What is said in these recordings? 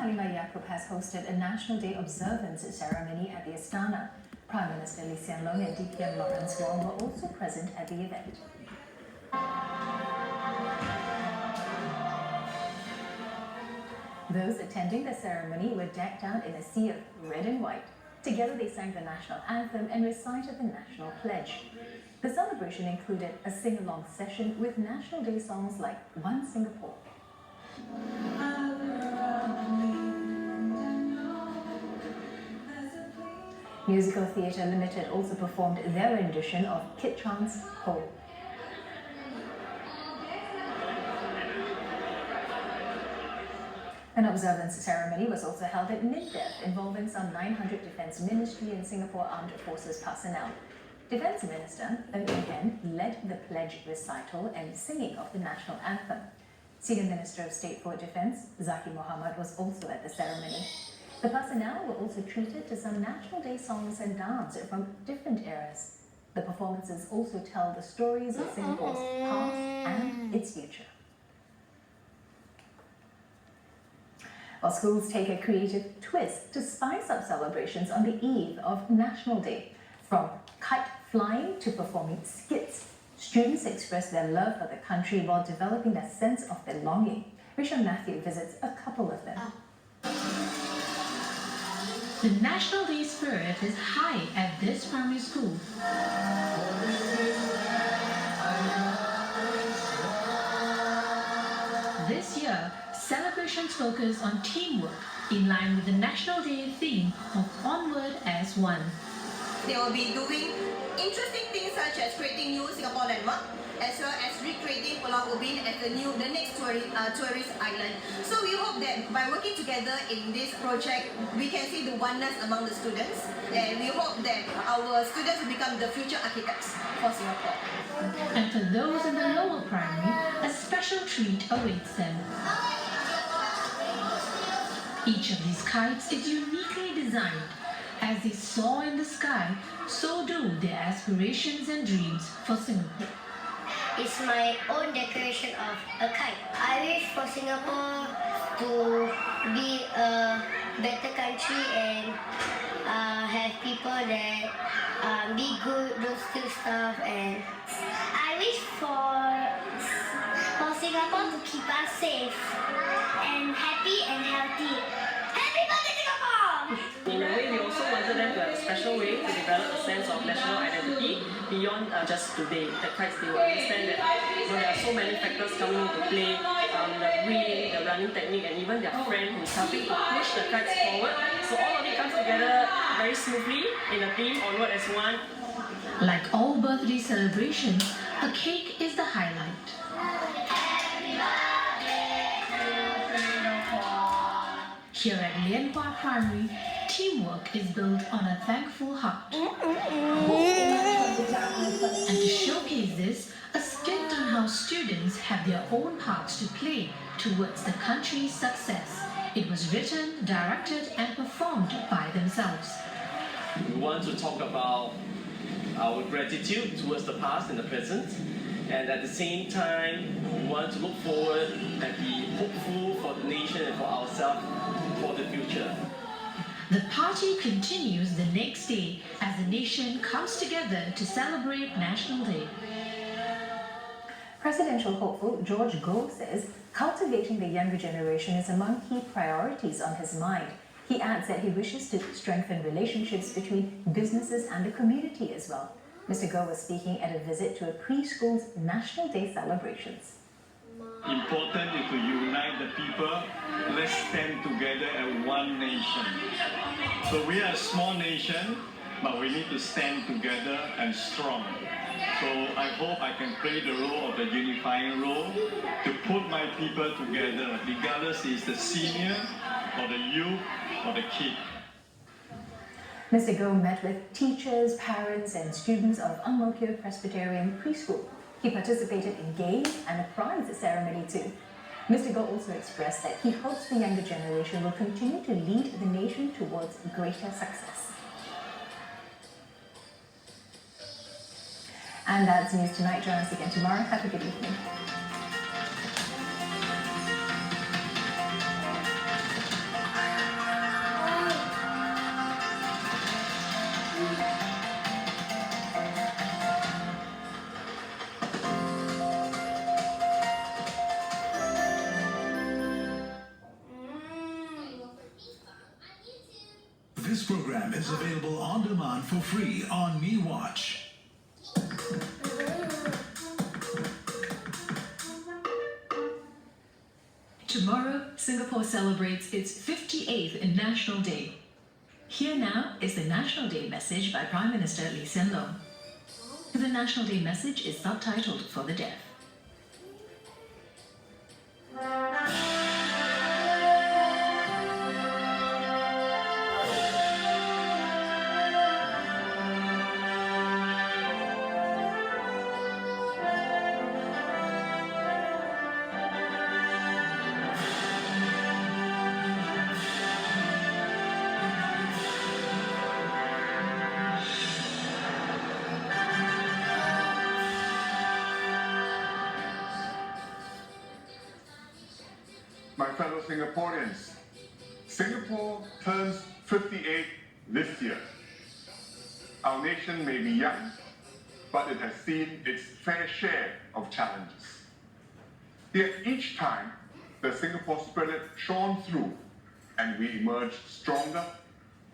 Halimah Yacob has hosted a National Day observance ceremony at the Astana. Prime Minister Lee Hsien Loong and DPM Lawrence Wong were also present at the event. Those attending the ceremony were decked out in a sea of red and white. Together they sang the national anthem and recited the national pledge. The celebration included a sing-along session with National Day songs like One Singapore. Musical Theatre Limited also performed their rendition of Kit Chan's Ho. An observance ceremony was also held at MINDEF involving some 900 Defence Ministry and Singapore Armed Forces personnel. Defence Minister Ng Eng Hen led the pledge recital and singing of the national anthem. Senior Minister of State for Defence Zaqy Mohammed was also at the ceremony. The personnel were also treated to some National Day songs and dance from different eras. The performances also tell the stories of Singapore's past and its future. While schools take a creative twist to spice up celebrations on the eve of National Day. From kite flying to performing skits, students express their love for the country while developing a sense of belonging. Rishan Matthew visits a couple of them. The National Day spirit is high at this primary school. This year, celebrations focus on teamwork in line with the National Day theme of Onward as One. They will be doing interesting things such as creating new Singapore landmark, as well as recreating Pulau Ubin as the next tourist island. So we hope that by working together in this project, we can see the oneness among the students, and we hope that our students will become the future architects for Singapore. And for those in the lower primary, a special treat awaits them. Each of these kites is uniquely designed. As they soar in the sky, so do their aspirations and dreams for Singapore. It's my own decoration of a kite. I wish for Singapore to be a better country and have people that be good, don't steal stuff, and I wish for Singapore to keep us safe and happy and healthy. Happy birthday, Singapore! In a way, we also wanted them to have a special way to develop a sense of national identity beyond just today. The kites, they will understand that there are so many factors coming into play, the wind, the running technique, and even their friend who is helping to push the kites forward. So all of it comes together very smoothly in a theme, Onward as One. Like all birthday celebrations, a cake is the highlight. Here at Lianhua Primary, teamwork is built on a thankful heart. And to showcase this, a skit on how students have their own parts to play towards the country's success. It was written, directed and performed by themselves. We want to talk about our gratitude towards the past and the present, and at the same time, we want to look forward and be hopeful for the nation and for ourselves for the future. The party continues the next day as the nation comes together to celebrate National Day. Presidential hopeful George Goh says cultivating the younger generation is among key priorities on his mind. He adds that he wishes to strengthen relationships between businesses and the community as well. Mr. Goh was speaking at a visit to a preschool's National Day celebrations. Important is to unite the people. Let's stand together as one nation. So we are a small nation, but we need to stand together and strong. So I hope I can play the role of the unifying role to put my people together, regardless is the senior or the youth or the kid. Mr. Goh met with teachers, parents and students of Ang Mo Kio Presbyterian Preschool. He participated in games and a prize ceremony too. Mr. Goh also expressed that he hopes the younger generation will continue to lead the nation towards greater success. And that's news tonight. Join us again tomorrow. Have a good evening. This program is available on demand for free on MeWatch. Tomorrow, Singapore celebrates its 58th National Day. Here now is the National Day message by Prime Minister Lee Hsien Loong. The National Day message is subtitled for the deaf. My fellow Singaporeans, Singapore turns 58 this year. Our nation may be young, but it has seen its fair share of challenges. Yet each time, the Singapore spirit shone through and we emerged stronger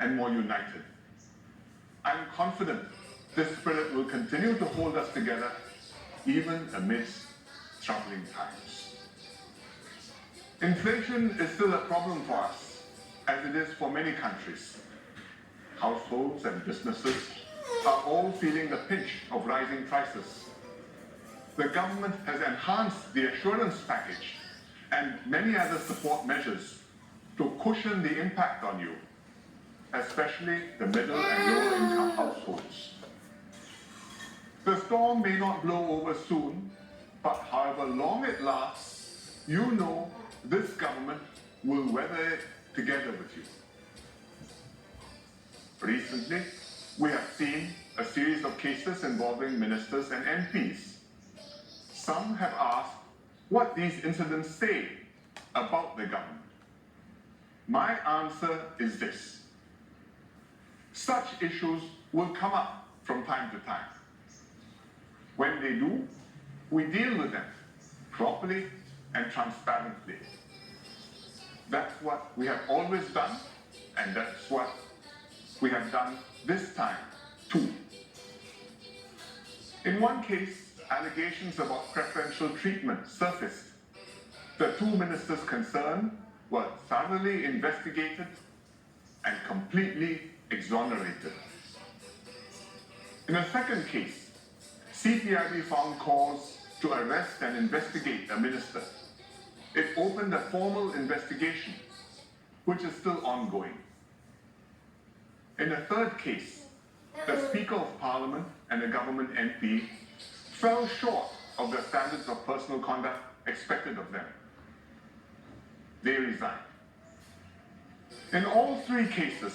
and more united. I'm confident this spirit will continue to hold us together even amidst troubling times. Inflation is still a problem for us, as it is for many countries. Households and businesses are all feeling the pinch of rising prices. The government has enhanced the assurance package and many other support measures to cushion the impact on you, especially the middle and lower income households. The storm may not blow over soon, but however long it lasts, you know this government will weather it together with you. Recently, we have seen a series of cases involving ministers and MPs. Some have asked what these incidents say about the government. My answer is this: such issues will come up from time to time. When they do, we deal with them properly and transparently. That's what we have always done, and that's what we have done this time too. In one case, allegations about preferential treatment surfaced. The two ministers concerned were thoroughly investigated and completely exonerated. In a second case, CPIB found cause to arrest and investigate a minister. It opened a formal investigation, which is still ongoing. In a third case, the Speaker of Parliament and a government MP fell short of the standards of personal conduct expected of them. They resigned. In all three cases,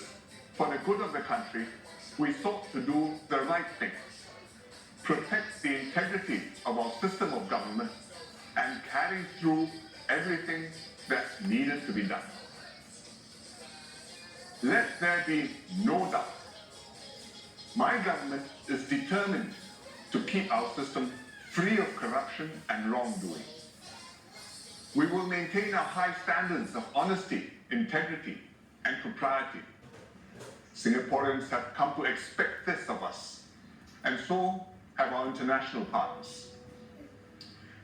for the good of the country, we sought to do the right thing, protect the integrity of our system of government, and carry through everything that's needed to be done. Let there be no doubt. My government is determined to keep our system free of corruption and wrongdoing. We will maintain our high standards of honesty, integrity, and propriety. Singaporeans have come to expect this of us, and so have our international partners.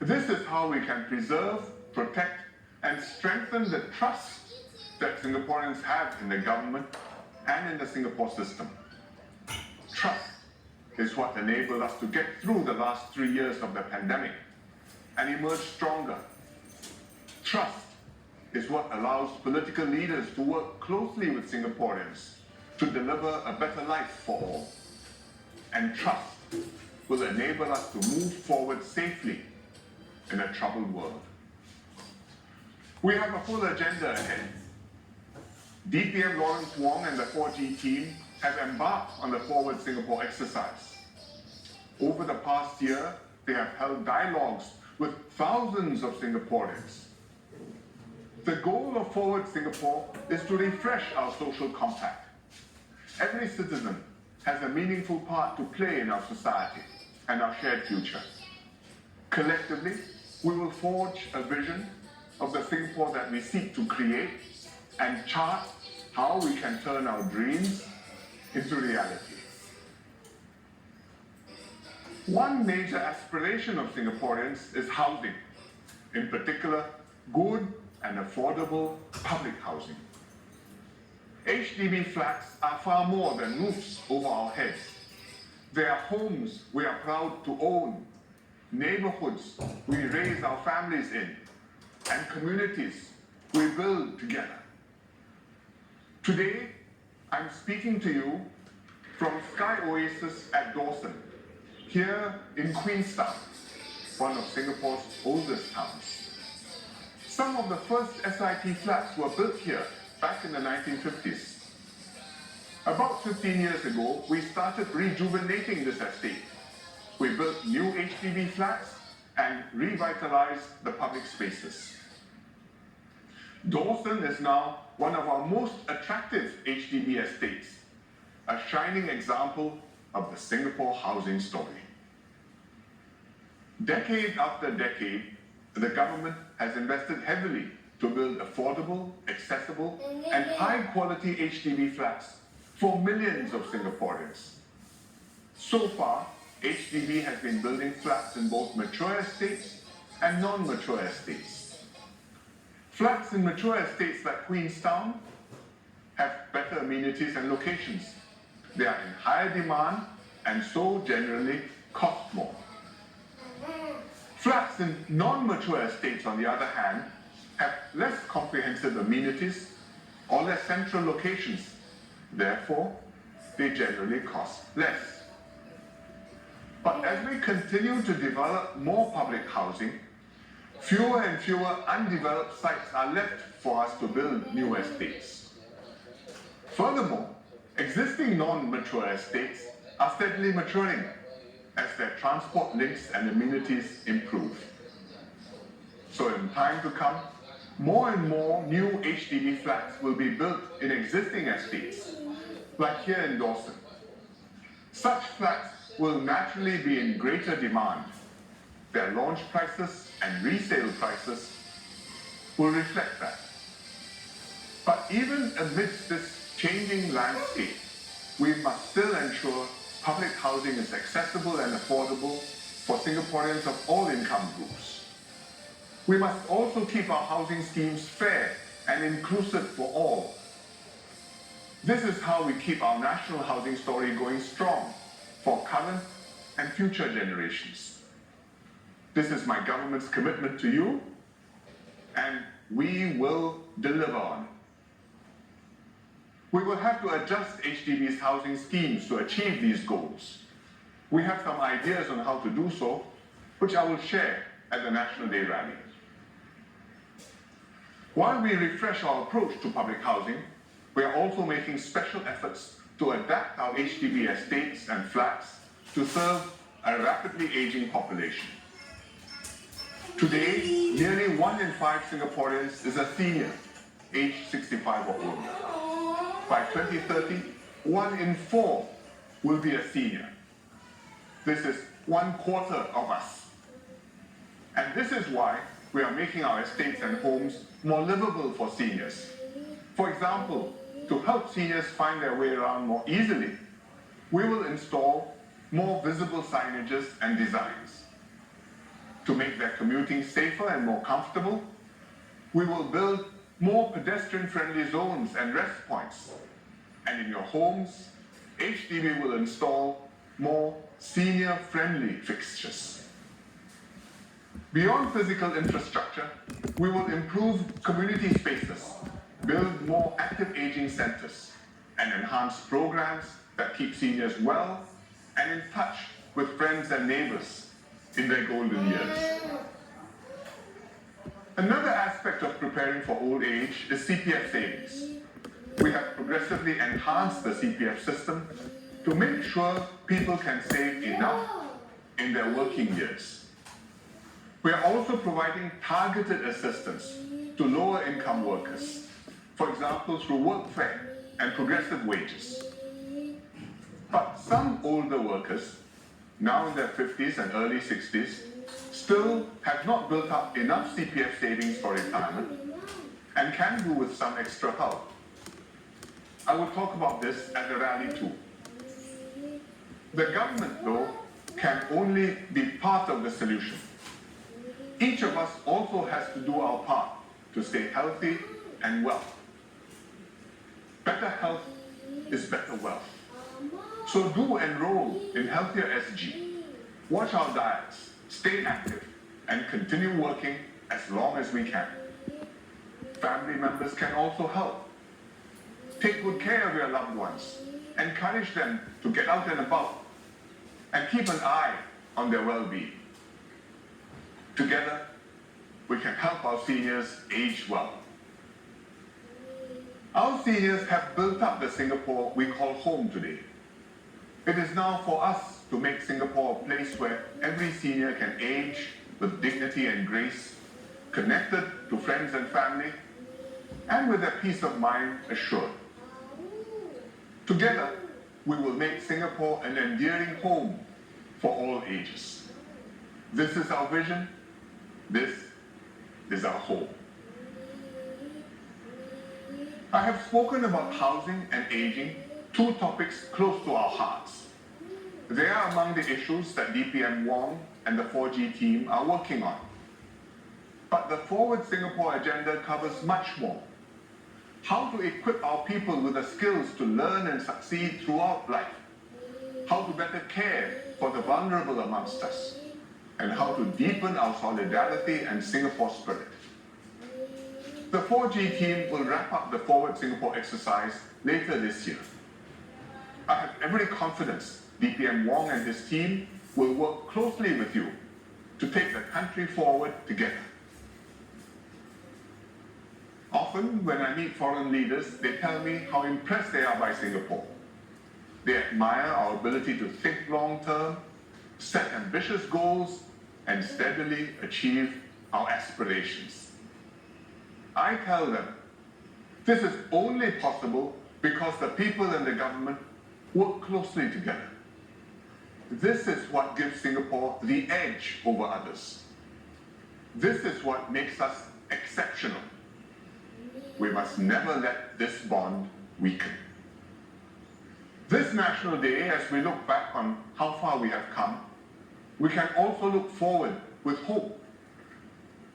This is how we can preserve, protect, and strengthen the trust that Singaporeans have in the government and in the Singapore system. Trust is what enabled us to get through the last 3 years of the pandemic and emerge stronger. Trust is what allows political leaders to work closely with Singaporeans to deliver a better life for all. And trust will enable us to move forward safely in a troubled world. We have a full agenda ahead. DPM Lawrence Wong and the 4G team have embarked on the Forward Singapore exercise. Over the past year, they have held dialogues with thousands of Singaporeans. The goal of Forward Singapore is to refresh our social compact. Every citizen has a meaningful part to play in our society and our shared future. Collectively, we will forge a vision of the Singapore that we seek to create and chart how we can turn our dreams into reality. One major aspiration of Singaporeans is housing, in particular, good and affordable public housing. HDB flats are far more than roofs over our heads. They are homes we are proud to own, neighborhoods we raise our families in, and communities we build together. Today, I'm speaking to you from Sky Oasis at Dawson, here in Queenstown, one of Singapore's oldest towns. Some of the first SIP flats were built here back in the 1950s. About 15 years ago, we started rejuvenating this estate. We built new HDB flats and revitalized the public spaces. Dawson is now one of our most attractive HDB estates, a shining example of the Singapore housing story. Decade after decade, the government has invested heavily to build affordable, accessible, and high-quality HDB flats for millions of Singaporeans. So far, HDB has been building flats in both mature estates and non-mature estates. Flats in mature estates like Queenstown have better amenities and locations. They are in higher demand and so generally cost more. Flats in non-mature estates, on the other hand, have less comprehensive amenities or less central locations. Therefore, they generally cost less. But as we continue to develop more public housing, fewer and fewer undeveloped sites are left for us to build new estates. Furthermore, existing non-mature estates are steadily maturing as their transport links and amenities improve. So in time to come, more and more new HDB flats will be built in existing estates, like here in Dawson. Such flats will naturally be in greater demand. Their launch prices and resale prices will reflect that. But even amidst this changing landscape, we must still ensure public housing is accessible and affordable for Singaporeans of all income groups. We must also keep our housing schemes fair and inclusive for all. This is how we keep our national housing story going strong for current and future generations. This is my government's commitment to you, and we will deliver on it. We will have to adjust HDB's housing schemes to achieve these goals. We have some ideas on how to do so, which I will share at the National Day rally. While we refresh our approach to public housing, we are also making special efforts to adapt our HDB estates and flats to serve a rapidly aging population. Today, nearly 1 in 5 Singaporeans is a senior, aged 65 or older. By 2030, 1 in 4 will be a senior. This is 1/4 of us. And this is why we are making our estates and homes more livable for seniors. For example, to help seniors find their way around more easily, we will install more visible signages and designs. To make their commuting safer and more comfortable, we will build more pedestrian-friendly zones and rest points. And in your homes, HDB will install more senior-friendly fixtures. Beyond physical infrastructure, we will improve community spaces, build more active aging centers, and enhance programs that keep seniors well and in touch with friends and neighbors in their golden years. Another aspect of preparing for old age is CPF savings. We have progressively enhanced the CPF system to make sure people can save enough in their working years. We are also providing targeted assistance to lower income workers, for example through workfare and progressive wages. But some older workers, now in their 50s and early 60s, still have not built up enough CPF savings for retirement and can do with some extra help. I will talk about this at the rally too. The government, though, can only be part of the solution. Each of us also has to do our part to stay healthy and well. Better health is better wealth. So do enroll in Healthier SG. Watch our diets, stay active, and continue working as long as we can. Family members can also help. Take good care of your loved ones. Encourage them to get out and about. And keep an eye on their well-being. Together, we can help our seniors age well. Our seniors have built up the Singapore we call home today. It is now for us to make Singapore a place where every senior can age with dignity and grace, connected to friends and family, and with their peace of mind assured. Together, we will make Singapore an endearing home for all ages. This is our vision. This is our home. I have spoken about housing and aging, two topics close to our hearts. They are among the issues that DPM Wong and the 4G team are working on. But the Forward Singapore agenda covers much more. How to equip our people with the skills to learn and succeed throughout life. How to better care for the vulnerable amongst us. And how to deepen our solidarity and Singapore spirit. The 4G team will wrap up the Forward Singapore exercise later this year. I have every confidence DPM Wong and his team will work closely with you to take the country forward together. Often, when I meet foreign leaders, they tell me how impressed they are by Singapore. They admire our ability to think long-term, set ambitious goals, and steadily achieve our aspirations. I tell them, this is only possible because the people and the government work closely together. This is what gives Singapore the edge over others. This is what makes us exceptional. We must never let this bond weaken. This National Day, as we look back on how far we have come, we can also look forward with hope.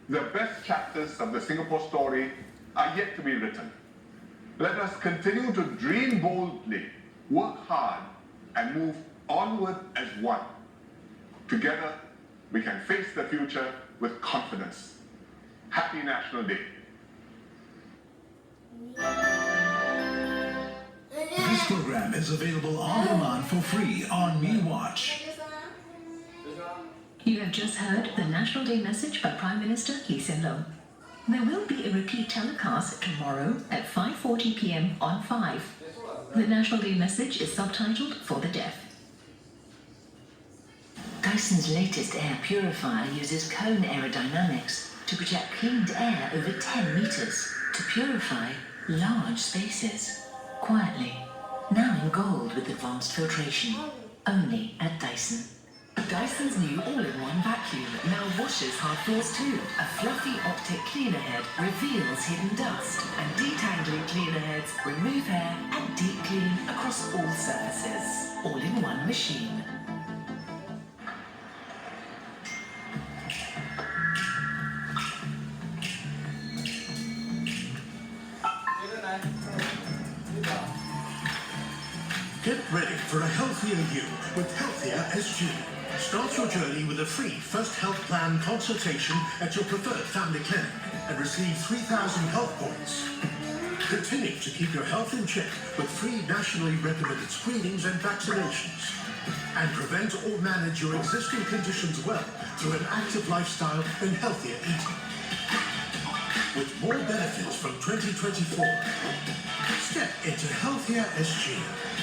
The best chapters of the Singapore story are yet to be written. Let us continue to dream boldly, work hard, and move onward as one. Together, we can face the future with confidence. Happy National Day. This program is available on demand for free on MeWatch. You have just heard the National Day message by Prime Minister Lee Hsien Loong. There will be a repeat telecast tomorrow at 5:40 p.m. on 5. The National Day message is subtitled for the deaf. Dyson's latest air purifier uses cone aerodynamics to project cleaned air over 10 meters to purify large spaces. Quietly, now in gold with advanced filtration, only at Dyson. Dyson's new all-in-one vacuum now washes hard floors too. A fluffy optic cleaner head reveals hidden dust, and detangling cleaner heads remove hair and deep clean across all surfaces. All in one machine. Get ready for a healthier you with Healthier SG. Start your journey with a free first health plan consultation at your preferred family clinic and receive 3,000 health points. Continue to keep your health in check with free nationally recommended screenings and vaccinations. And prevent or manage your existing conditions well through an active lifestyle and healthier eating. With more benefits from 2024, step into Healthier SG.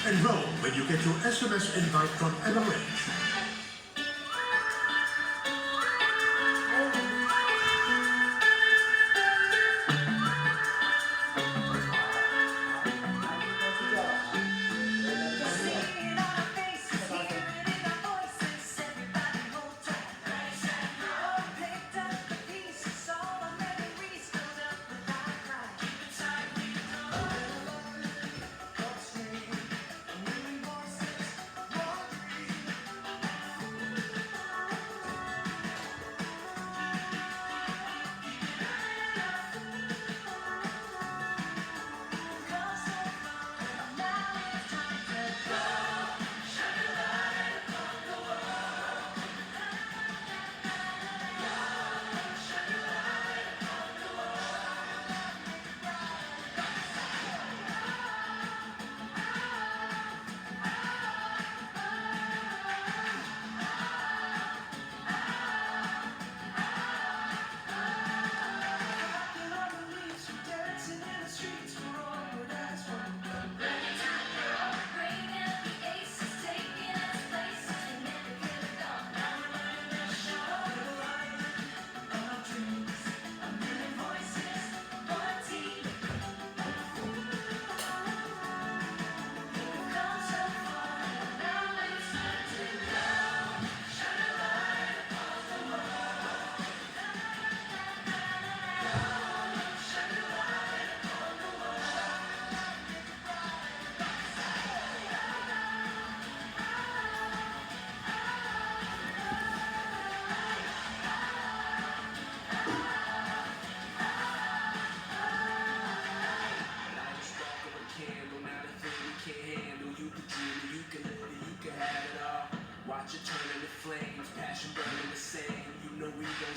Enroll when you get your SMS invite from MOH.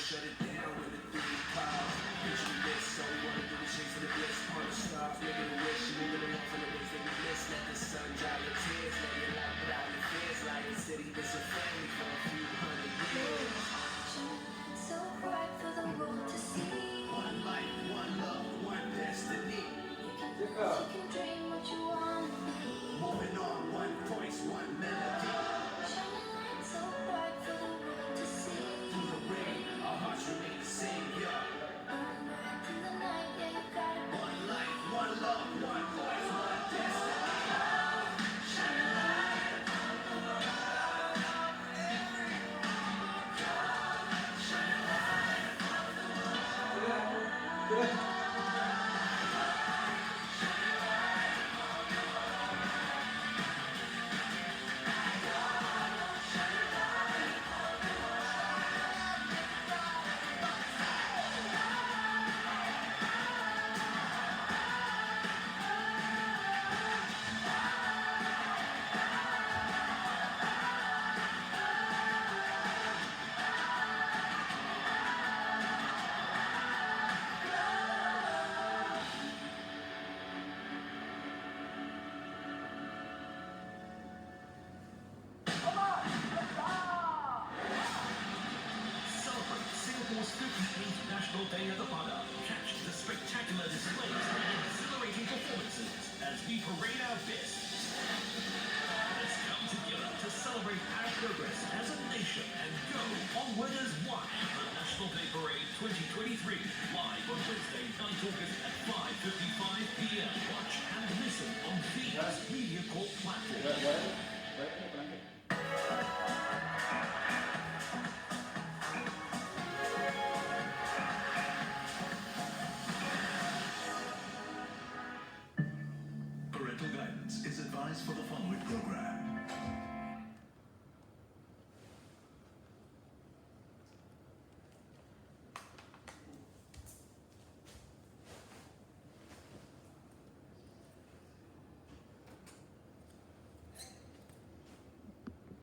shut it down when the three clouds. Picture this, all we wanna do is chase for the bliss. On the stars, making a wish, moving along for the days that we miss. Let the sun dry your tears, let your light put out your fears. Lion City, this a family for a few hundred years. So bright for the world to see. One life, one love, one destiny. You can dream what you want to be. Moving on, one voice, one melody. Shining light so bright for the world to see. Through the rain, our hearts remain the same, yeah. Burn bright through the night, yeah, you got it. One life, one love, one voice, one destiny. Shining light on the world. Shining light on the world. Celebrate Singapore's 58th National Day of the Pada. Catch the spectacular displays and exhilarating performances as we parade our best. Let's come together to celebrate our progress as a nation and go onward as one. The National Day Parade 2023, live on Wednesday, 9th August at 5:55 p.m. Watch and listen on Venus Media Corp platform. Parental guidance is advised for the following program.